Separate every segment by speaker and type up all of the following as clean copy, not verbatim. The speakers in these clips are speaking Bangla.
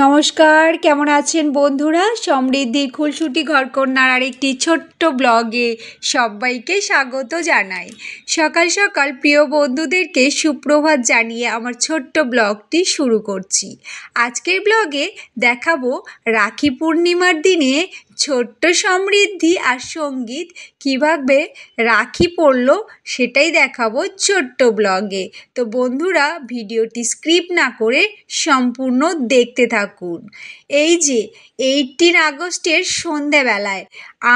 Speaker 1: নমস্কার, কেমন আছেন বন্ধুরা? সমৃদ্ধির খুলসুটি ঘরকন্যার আরেকটি ছোট্ট ব্লগে সবাইকে স্বাগত জানাই। সকাল সকাল প্রিয় বন্ধুদেরকে সুপ্রভাত জানিয়ে আমার ছোট্ট ব্লগটি শুরু করছি। আজকের ব্লগে দেখাবো রাখি পূর্ণিমার দিনে ছোট্ট সমৃদ্ধি আর সঙ্গীত কিভাবে রাখি পরলো সেটাই দেখাবো ছোট্ট ব্লগে। তো বন্ধুরা, ভিডিওটি স্কিপ না করে সম্পূর্ণ দেখতে থাকুন। এই যে 18 আগস্টের সন্ধ্যাবেলায়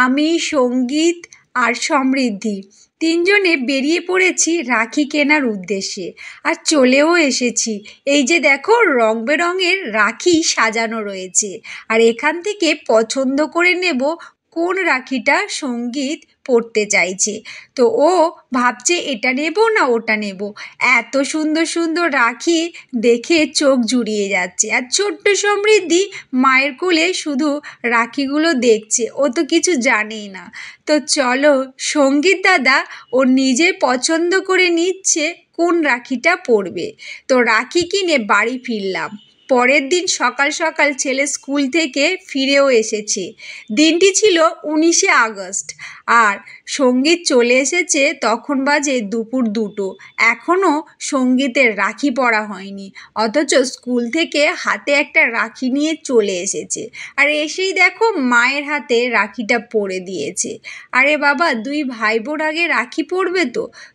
Speaker 1: আমি, সঙ্গীত আর সমৃদ্ধি তিনজনে বেরিয়ে পড়েছি রাখি কেনার উদ্দেশ্যে, আর চলেও এসেছি। এই যে দেখো, রং বেরঙের রাখি সাজানো রয়েছে, আর এখান থেকে পছন্দ করে নেব কোন রাখিটা সঙ্গীত পরতে চাইছে। তো ও ভাবছে এটা নেব না ওটা নেব। এত সুন্দর সুন্দর রাখি দেখে চোখ জুড়িয়ে যাচ্ছে, আর ছোট্ট সমৃদ্ধি মায়ের কোলে শুধু রাখিগুলো দেখছে, ও তো কিছু জানেই না। তো চলো, সঙ্গীত দাদা ও নিজে পছন্দ করে নিচ্ছে কোন রাখিটা পরবে। তো রাখি কিনে বাড়ি ফিরলাম। পরের দিন সকাল সকাল ছেলে স্কুল থেকে ফিরেও এসেছে। দিনটি ছিল 19শে আগস্ট, আর সঙ্গীত চলে এসেছে তখন বাজে দুপুর 2টো। এখনও সঙ্গীতের রাখি পরা হয়নি, অথচ স্কুল থেকে হাতে একটা রাখি নিয়ে চলে এসেছে। আর এসেই দেখো মায়ের হাতে রাখিটা পরে দিয়েছে। আরে বাবা, দুই ভাই বোন আগে রাখি পরবে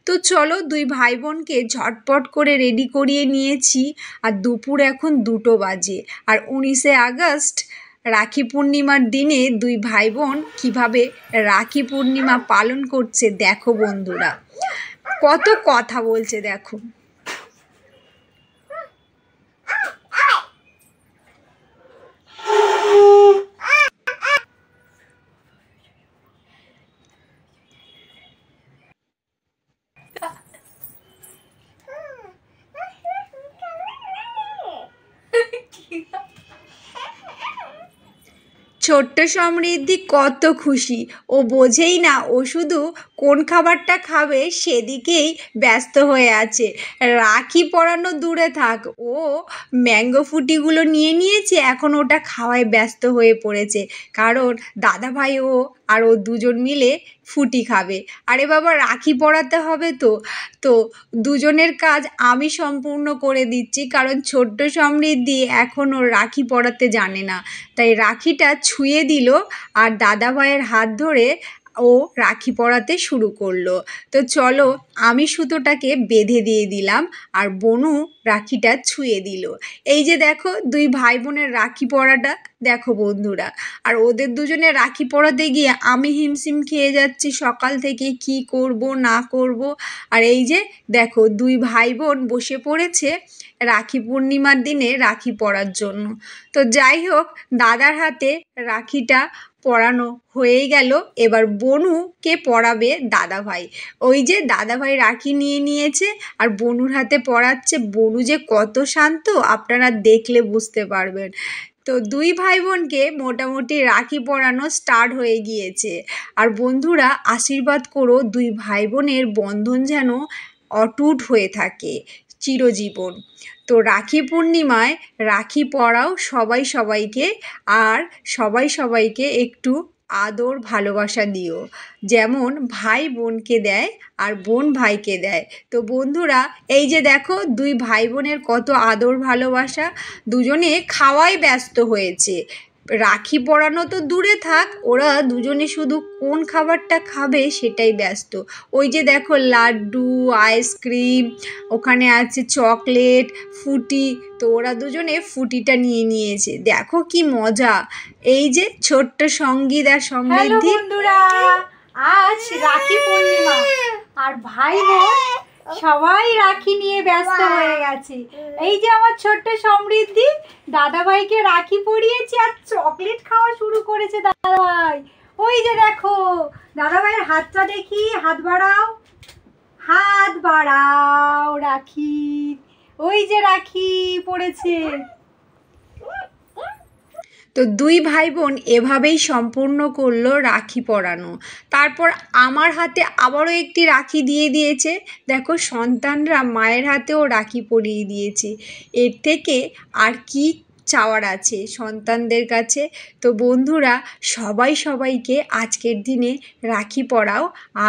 Speaker 1: তো চলো, দুই ভাই বোনকে ঝটপট করে রেডি করিয়ে নিয়েছি। আর দুপুর এখন 2টো বাজে, আর 19শে আগস্ট রাখি পূর্ণিমার দিনে দুই ভাই বোন কীভাবে রাখি পূর্ণিমা পালন করছে দেখো বন্ধুরা, কত কথা বলছে দেখো। ছোট্ট সমৃদ্ধি কত খুশি, ও বোঝেই না ও শুধু কোন খাবারটা খাবে সেদিকেই ব্যস্ত হয়ে আছে। রাখি পরানো দূরে থাক, ও ম্যাঙ্গো ফুটিগুলো নিয়ে নিয়েছে, এখন ওটা খাওয়ায় ব্যস্ত হয়ে পড়েছে, কারণ দাদা ভাই আর ও দুজন মিলে ফুটি খাবে। আরে বাবা, রাখি পরাতে হবে তো দুজনের কাজ আমি সম্পূর্ণ করে দিচ্ছি, কারণ ছোট্ট সমৃদ্ধি এখনও রাখি পরাতে জানে না। তাই রাখিটা ছুঁয়ে দিল, আর দাদা ভাইয়ের হাত ধরে ও রাখি পরাতে শুরু করলো। তো চলো, আমি সুতোটাকে বেঁধে দিয়ে দিলাম, আর বনু রাখিটা ছুঁয়ে দিল। এই যে দেখো, দুই ভাই বোনের রাখি পরাটা দেখো বন্ধুরা। আর ওদের দুজনে রাখি পরাতে গিয়ে আমি হিমশিম খেয়ে যাচ্ছি সকাল থেকে, কি করব না করব। আর এই যে দেখো, দুই ভাই বোন বসে পড়েছে রাখি পূর্ণিমার দিনে রাখি পরার জন্য। তো যাই হোক, দাদার হাতে রাখিটা পরানো হয়েই গেল। এবার বনুকে পরাবে দাদা ভাই। ওই যে দাদা ভাই রাখি নিয়ে নিয়েছে আর বনুর হাতে পরাচ্ছে। বনু যে কত শান্ত আপনারা দেখলে বুঝতে পারবেন। তো দুই ভাই বোনকে মোটামুটি রাখি পরানো স্টার্ট হয়ে গিয়েছে। আর বন্ধুরা, আশীর্বাদ করো দুই ভাই বোনের বন্ধন যেন অটুট হয়ে থাকে চিরজীবন। তো রাখি পূর্ণিমায় রাখি পরাও সবাই সবাইকে, আর সবাই সবাইকে একটু আদর ভালোবাসা দিও, যেমন ভাই বোনকে দেয় আর বোন ভাইকে দেয়। তো বন্ধুরা, এই যে দেখো, দুই ভাই বোনের কত আদর ভালোবাসা, দুজনে খাওয়ায় ব্যস্ত হয়েছে। রাখি পরানো তো দূরে থাক, ওরা দুজনে শুধু কোন খাবারটা খাবে সেটাই ব্যস্ত। ওই যে দেখো, লাড্ডু, আইসক্রিম, ওখানে আছে চকলেট, ফুটি। তো ওরা দুজনে ফুটিটা নিয়ে নিয়েছে, দেখো কি মজা। এই যে ছোট্ট সঙ্গীত আর সমৃদ্ধি। বন্ধুরা, আজ রাখি পূর্ণিমা, আর ভাই বোন সবাই রাখি নিয়ে ব্যস্ত হয়ে গেছে। এই যে আমার ছোট্ট সমৃদ্ধি দাদা ভাইকে রাখি পরিয়েছে, আর চকলেট খাওয়া শুরু করেছে দাদা ভাই। ওই যে দেখো, দাদা ভাইয়ের হাতটা দেখি, হাত বাড়াও, হাত বাড়াও রাখি। ওই যে রাখি পড়েছে। তো দুই ভাই বোন এভাবেই সম্পূর্ণ করলো রাখি পরানো। তারপর আমার হাতে আবারও একটি রাখি দিয়ে দিয়েছে। দেখো, সন্তানরা মায়ের হাতেও রাখি পরিয়ে দিয়েছে। এর থেকে আর কি চাওয়ার আছে সন্তানদের কাছে। তো বন্ধুরা, সবাই সবাইকে আজকের দিনে রাখি পরাও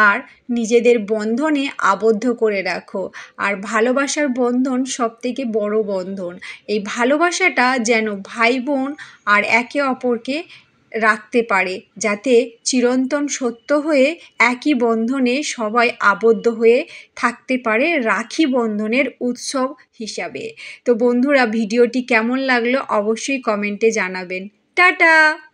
Speaker 1: আর নিজেদের বন্ধনে আবদ্ধ করে রাখো। আর ভালোবাসার বন্ধন সবথেকে বড় বন্ধন। এই ভালোবাসাটা যেন ভাই বোন আর একে অপরকে রাখতে পারে, যাতে চিরন্তন সত্য হয়ে একই বন্ধনে সবাই আবদ্ধ হয়ে থাকতে পারে রাখি বন্ধনের উৎসব হিসাবে। তো বন্ধুরা, ভিডিওটি কেমন লাগলো অবশ্যই কমেন্টে জানাবেন। টাটা।